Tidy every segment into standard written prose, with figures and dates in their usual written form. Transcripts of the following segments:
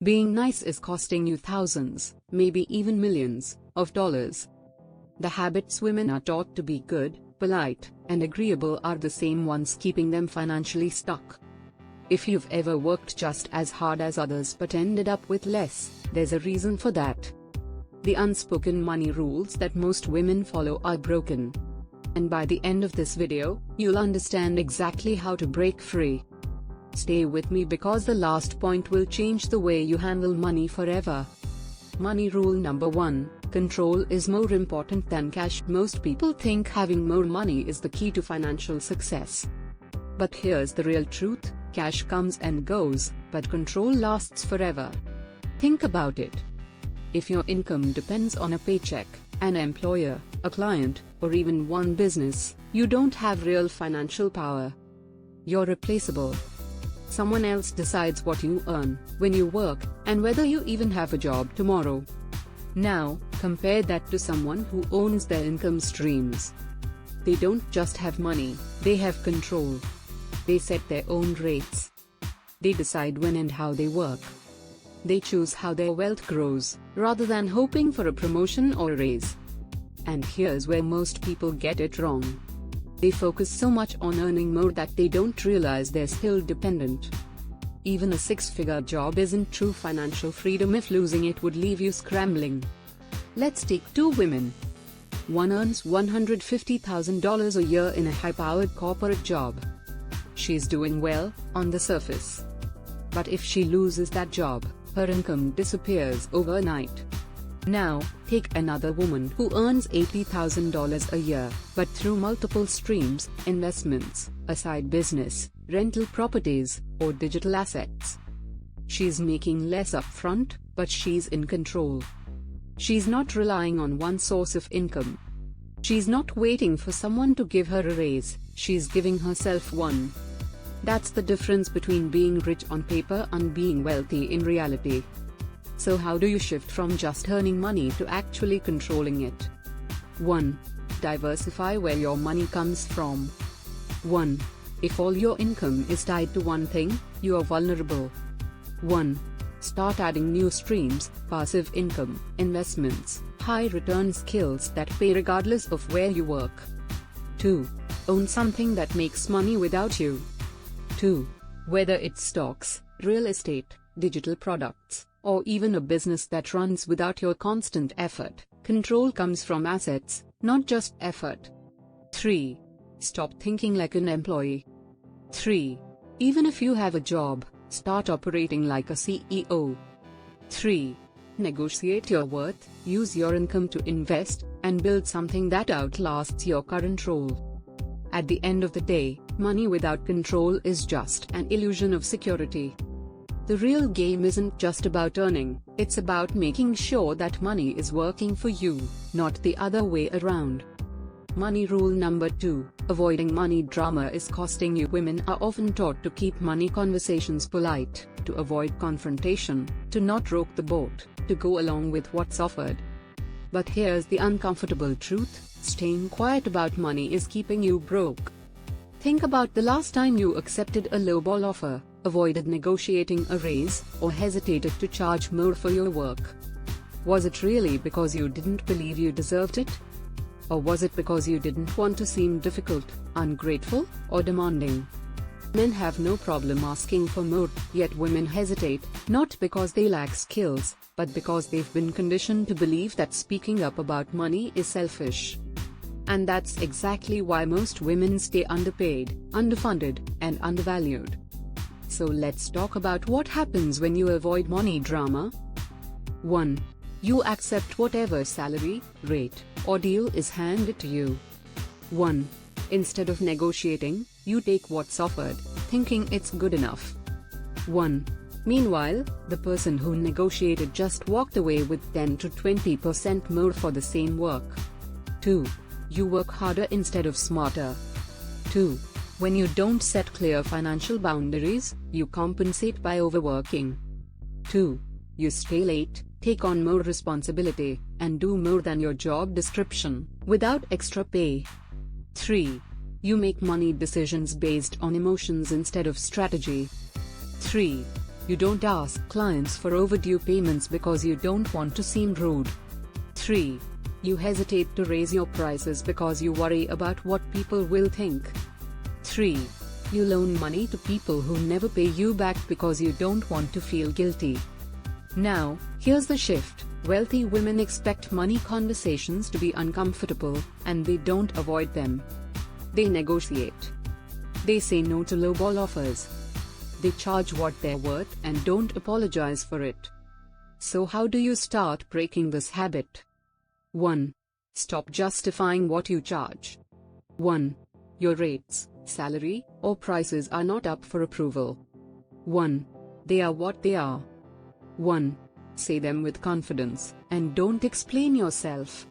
Being nice is costing you thousands, maybe even millions, of dollars. The habits women are taught to be good, polite, and agreeable are the same ones keeping them financially stuck. If you've ever worked just as hard as others but ended up with less, there's a reason for that. The unspoken money rules that most women follow are broken. And by the end of this video, you'll understand exactly how to break free. Stay with me because the last point will change the way you handle money forever. Money rule number 1: control is more important than cash. Most people think having more money is the key to financial success. But here's the real truth: cash comes and goes, but control lasts forever. Think about it. If your income depends on a paycheck, an employer, a client, or even one business, you don't have real financial power. You're replaceable. Someone else decides what you earn, when you work, and whether you even have a job tomorrow. Now, compare that to someone who owns their income streams. They don't just have money, they have control. They set their own rates. They decide when and how they work. They choose how their wealth grows, rather than hoping for a promotion or a raise. And here's where most people get it wrong. They focus so much on earning more that they don't realize they're still dependent. Even a six-figure job isn't true financial freedom if losing it would leave you scrambling. Let's take two women. One earns $150,000 a year in a high-powered corporate job. She's doing well, on the surface. But if she loses that job, her income disappears overnight. Now, take another woman who earns $80,000 a year, but through multiple streams, investments, a side business, rental properties, or digital assets. She's making less upfront, but she's in control. She's not relying on one source of income. She's not waiting for someone to give her a raise, she's giving herself one. That's the difference between being rich on paper and being wealthy in reality. So how do you shift from just earning money to actually controlling it? 1. Diversify where your money comes from. 1. If all your income is tied to one thing, you are vulnerable. 1. Start adding new streams, passive income, investments, high-return skills that pay regardless of where you work. 2. Own something that makes money without you. 2. Whether it's stocks, real estate, digital products, or even a business that runs without your constant effort, control comes from assets, not just effort. 3. Stop thinking like an employee. 3. Even if you have a job, start operating like a CEO. 3. Negotiate your worth, use your income to invest, and build something that outlasts your current role. At the end of the day, money without control is just an illusion of security. The real game isn't just about earning, it's about making sure that money is working for you, not the other way around. Money rule number 2: avoiding money drama is costing you. Women are often taught to keep money conversations polite, to avoid confrontation, to not rock the boat, to go along with what's offered. But here's the uncomfortable truth: staying quiet about money is keeping you broke. Think about the last time you accepted a lowball offer, avoided negotiating a raise, or hesitated to charge more for your work. Was it really because you didn't believe you deserved it? Or was it because you didn't want to seem difficult, ungrateful, or demanding? Men have no problem asking for more, yet women hesitate, not because they lack skills, but because they've been conditioned to believe that speaking up about money is selfish. And that's exactly why most women stay underpaid, underfunded, and undervalued. So let's talk about what happens when you avoid money drama. 1. You accept whatever salary, rate, or deal is handed to you. 1. Instead of negotiating, you take what's offered, thinking it's good enough. 1. Meanwhile, the person who negotiated just walked away with 10 to 20% more for the same work. 2. You work harder instead of smarter. 2. When you don't set clear financial boundaries, you compensate by overworking. 2. You stay late, take on more responsibility, and do more than your job description, without extra pay. 3. You make money decisions based on emotions instead of strategy. 3. You don't ask clients for overdue payments because you don't want to seem rude. 3. You hesitate to raise your prices because you worry about what people will think. 3. You loan money to people who never pay you back because you don't want to feel guilty. Now, here's the shift. Wealthy women expect money conversations to be uncomfortable, and they don't avoid them. They negotiate. They say no to lowball offers. They charge what they're worth and don't apologize for it. So how do you start breaking this habit? 1. Stop justifying what you charge. 1. Your rates, salary, or prices are not up for approval. 1. They are what they are. 1. Say them with confidence, and don't explain yourself.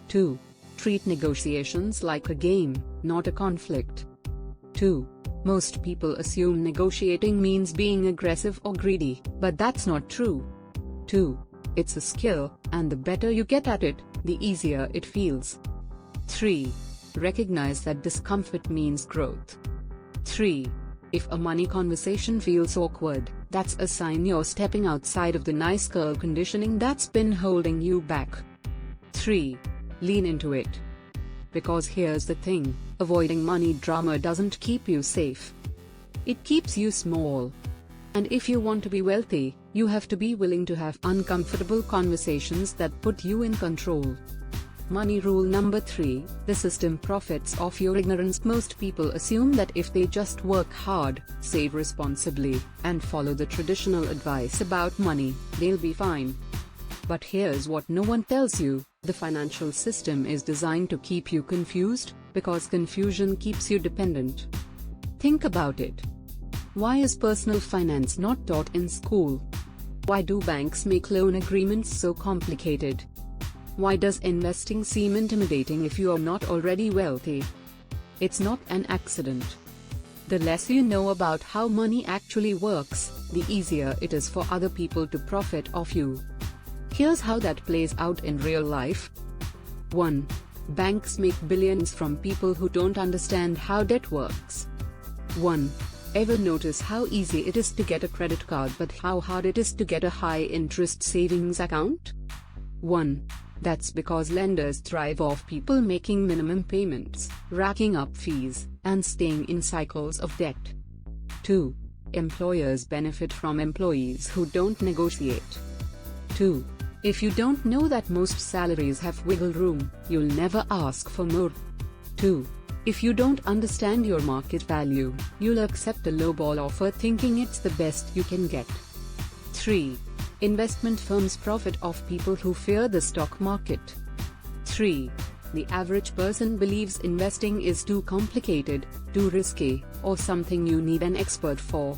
2. Treat negotiations like a game, not a conflict. 2. Most people assume negotiating means being aggressive or greedy, but that's not true. 2. It's a skill, and the better you get at it, the easier it feels. 3. Recognize that discomfort means growth. 3. If a money conversation feels awkward, that's a sign you're stepping outside of the nice girl conditioning that's been holding you back. 3. Lean into it. Because here's the thing, avoiding money drama doesn't keep you safe. It keeps you small. And if you want to be wealthy, you have to be willing to have uncomfortable conversations that put you in control. Money rule number 3, the system profits off your ignorance. Most people assume that if they just work hard, save responsibly, and follow the traditional advice about money, they'll be fine. But here's what no one tells you, the financial system is designed to keep you confused, because confusion keeps you dependent. Think about it. Why is personal finance not taught in school? Why do banks make loan agreements so complicated? Why does investing seem intimidating if you are not already wealthy? It's not an accident. The less you know about how money actually works, the easier it is for other people to profit off you. Here's how that plays out in real life. 1. Banks make billions from people who don't understand how debt works. 1. Ever notice how easy it is to get a credit card but how hard it is to get a high-interest savings account? 1. That's because lenders thrive off people making minimum payments, racking up fees, and staying in cycles of debt. 2. Employers benefit from employees who don't negotiate. 2. If you don't know that most salaries have wiggle room, you'll never ask for more. 2. If you don't understand your market value, you'll accept a lowball offer thinking it's the best you can get. 3. Investment firms profit off people who fear the stock market. 3. The average person believes investing is too complicated, too risky, or something you need an expert for.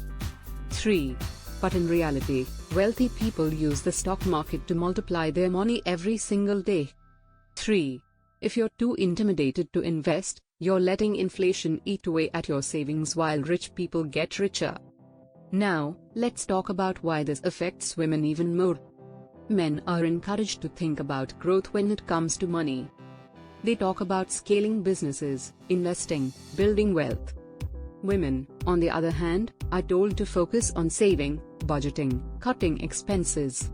3. But in reality, wealthy people use the stock market to multiply their money every single day. 3. If you're too intimidated to invest, you're letting inflation eat away at your savings while rich people get richer. Now, let's talk about why this affects women even more. Men are encouraged to think about growth when it comes to money. They talk about scaling businesses, investing, building wealth. Women, on the other hand, are told to focus on saving, budgeting, cutting expenses.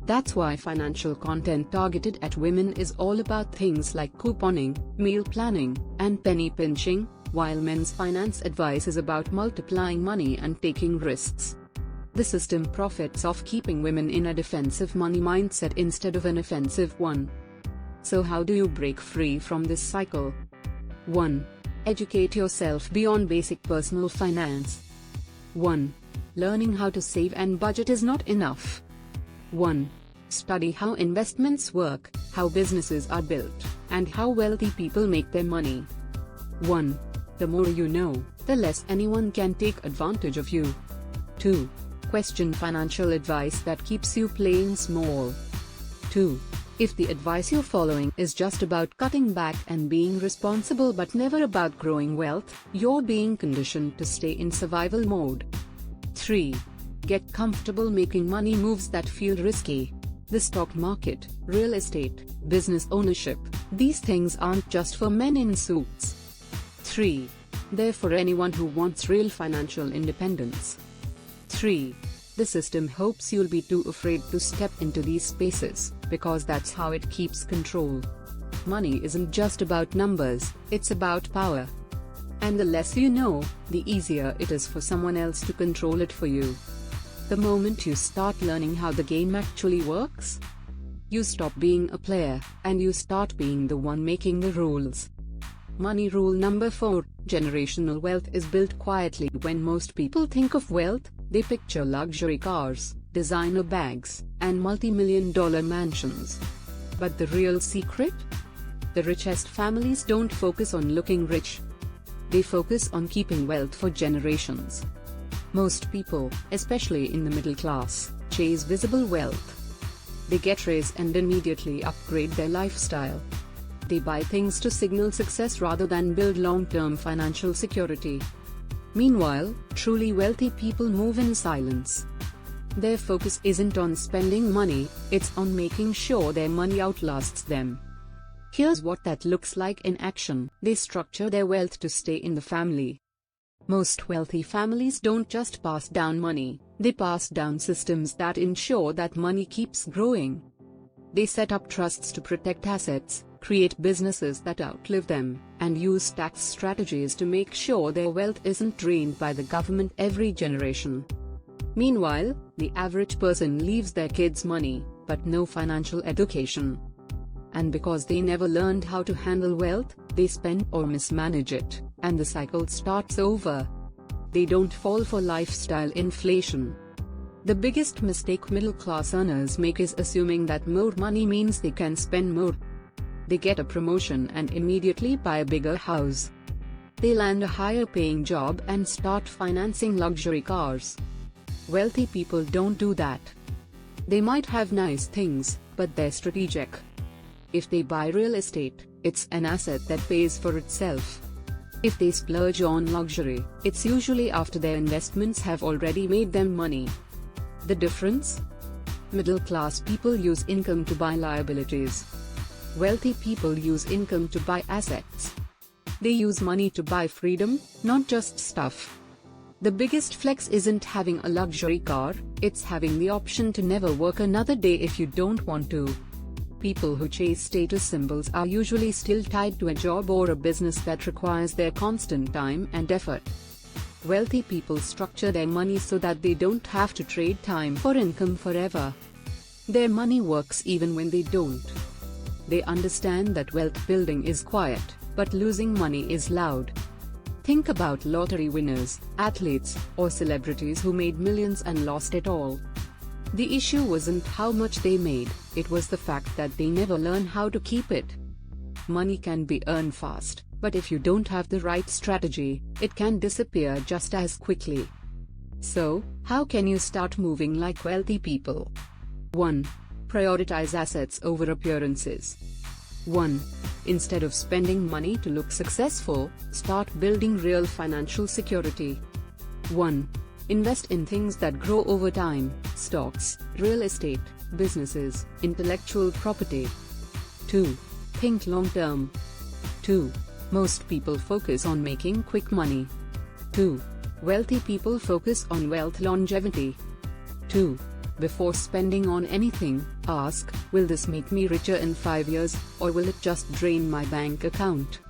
That's why financial content targeted at women is all about things like couponing, meal planning, and penny pinching, while men's finance advice is about multiplying money and taking risks. The system profits off keeping women in a defensive money mindset instead of an offensive one. So how do you break free from this cycle? 1. Educate yourself beyond basic personal finance. 1. Learning how to save and budget is not enough. 1. Study how investments work, how businesses are built, and how wealthy people make their money. 1. The more you know, the less anyone can take advantage of you. 2. Question financial advice that keeps you playing small. 2. If the advice you're following is just about cutting back and being responsible but never about growing wealth, you're being conditioned to stay in survival mode. 3. Get comfortable making money moves that feel risky. The stock market, real estate, business ownership, these things aren't just for men in suits. 3. They're for anyone who wants real financial independence. 3. The system hopes you'll be too afraid to step into these spaces, because that's how it keeps control. Money isn't just about numbers, it's about power. And the less you know, the easier it is for someone else to control it for you. The moment you start learning how the game actually works, you stop being a player, and you start being the one making the rules. Money rule number 4, generational wealth is built quietly. When most people think of wealth, they picture luxury cars, designer bags, and multi-million-dollar mansions. But the real secret? The richest families don't focus on looking rich. They focus on keeping wealth for generations. Most people, especially in the middle class, chase visible wealth. They get rich and immediately upgrade their lifestyle. They buy things to signal success rather than build long-term financial security. Meanwhile, truly wealthy people move in silence. Their focus isn't on spending money, it's on making sure their money outlasts them. Here's what that looks like in action. They structure their wealth to stay in the family. Most wealthy families don't just pass down money, they pass down systems that ensure that money keeps growing. They set up trusts to protect assets, create businesses that outlive them, and use tax strategies to make sure their wealth isn't drained by the government every generation. Meanwhile, the average person leaves their kids money, but no financial education. And because they never learned how to handle wealth, they spend or mismanage it, and the cycle starts over. They don't fall for lifestyle inflation. The biggest mistake middle-class earners make is assuming that more money means they can spend more. They get a promotion and immediately buy a bigger house. They land a higher-paying job and start financing luxury cars. Wealthy people don't do that. They might have nice things, but they're strategic. If they buy real estate, it's an asset that pays for itself. If they splurge on luxury, it's usually after their investments have already made them money. The difference? Middle-class people use income to buy liabilities. Wealthy people use income to buy assets. They use money to buy freedom, not just stuff. The biggest flex isn't having a luxury car, it's having the option to never work another day if you don't want to. People who chase status symbols are usually still tied to a job or a business that requires their constant time and effort. Wealthy people structure their money so that they don't have to trade time for income forever. Their money works even when they don't. They understand that wealth building is quiet, but losing money is loud. Think about lottery winners, athletes, or celebrities who made millions and lost it all. The issue wasn't how much they made, it was the fact that they never learned how to keep it. Money can be earned fast, but if you don't have the right strategy, it can disappear just as quickly. So, how can you start moving like wealthy people? 1. Prioritize assets over appearances. 1. Instead of spending money to look successful, start building real financial security. 1. Invest in things that grow over time: stocks, real estate, businesses, intellectual property. 2. Think long-term. 2. Most people focus on making quick money. 2. Wealthy people focus on wealth longevity. 2. Before spending on anything, ask, will this make me richer in 5 years, or will it just drain my bank account?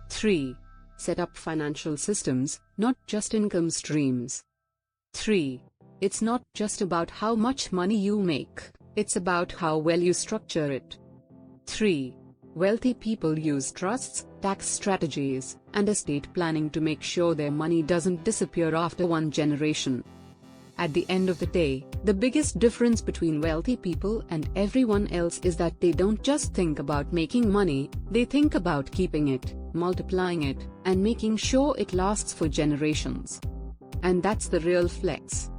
3. Set up financial systems, not just income streams. 3. It's not just about how much money you make, it's about how well you structure it. 3. Wealthy people use trusts, tax strategies, and estate planning to make sure their money doesn't disappear after one generation. At the end of the day, the biggest difference between wealthy people and everyone else is that they don't just think about making money, they think about keeping it, multiplying it, and making sure it lasts for generations. And that's the real flex.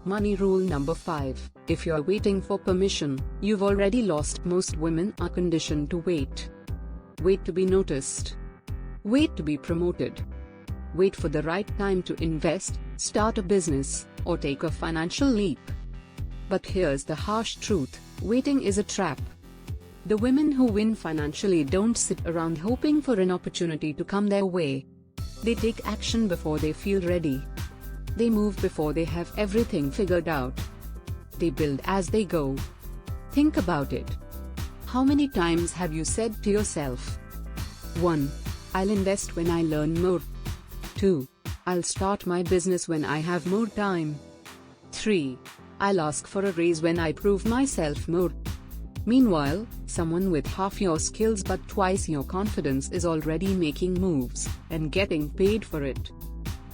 Money rule number 5. If you're waiting for permission, you've already lost. Most women are conditioned to wait. Wait to be noticed. Wait to be promoted. Wait for the right time to invest, start a business, or take a financial leap. But here's the harsh truth: waiting is a trap. The women who win financially don't sit around hoping for an opportunity to come their way. They take action before they feel ready. They move before they have everything figured out. They build as they go. Think about it. How many times have you said to yourself, 1. I'll invest when I learn more. 2. I'll start my business when I have more time. 3. I'll ask for a raise when I prove myself more. Meanwhile, someone with half your skills but twice your confidence is already making moves and getting paid for it.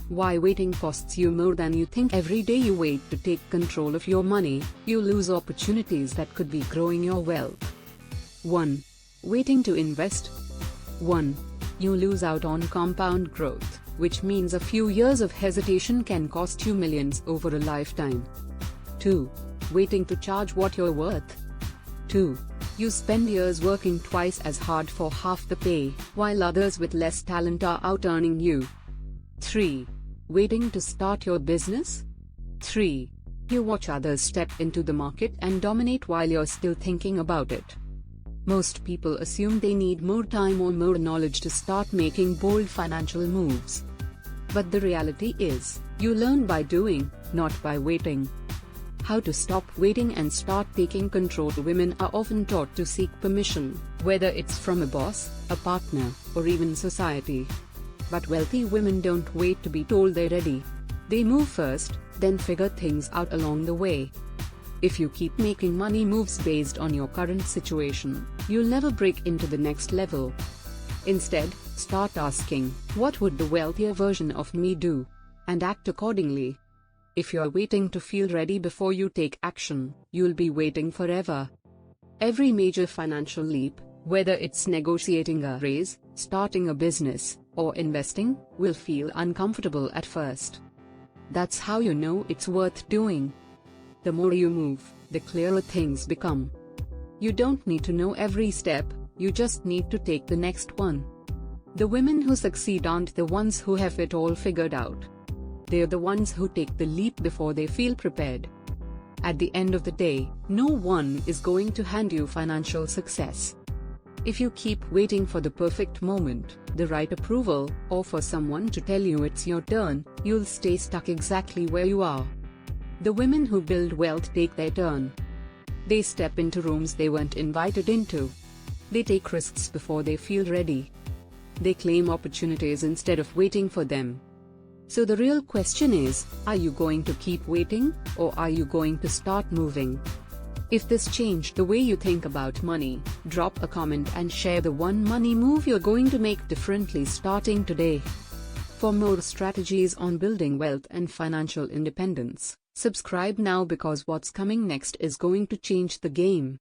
Why waiting costs you more than you think? Every day you wait to take control of your money, you lose opportunities that could be growing your wealth. 1. Waiting to invest. 1. You lose out on compound growth, which means a few years of hesitation can cost you millions over a lifetime. 2. Waiting to charge what you're worth. 2. You spend years working twice as hard for half the pay, while others with less talent are out-earning you. 3. Waiting to start your business. 3. You watch others step into the market and dominate while you're still thinking about it. Most people assume they need more time or more knowledge to start making bold financial moves. But the reality is, you learn by doing, not by waiting. How to stop waiting and start taking control. Women are often taught to seek permission, whether it's from a boss, a partner, or even society. But wealthy women don't wait to be told they're ready. They move first, then figure things out along the way. If you keep making money moves based on your current situation, you'll never break into the next level. Instead, start asking, what would the wealthier version of me do? And act accordingly. If you're waiting to feel ready before you take action, you'll be waiting forever. Every major financial leap, whether it's negotiating a raise, starting a business, or investing, will feel uncomfortable at first. That's how you know it's worth doing. The more you move, the clearer things become. You don't need to know every step, you just need to take the next one. The women who succeed aren't the ones who have it all figured out. They're the ones who take the leap before they feel prepared. At the end of the day, no one is going to hand you financial success. If you keep waiting for the perfect moment, the right approval, or for someone to tell you it's your turn, you'll stay stuck exactly where you are. The women who build wealth take their turn. They step into rooms they weren't invited into. They take risks before they feel ready. They claim opportunities instead of waiting for them. So the real question is, are you going to keep waiting, or are you going to start moving? If this changed the way you think about money, drop a comment and share the one money move you're going to make differently starting today. For more strategies on building wealth and financial independence, subscribe now because what's coming next is going to change the game.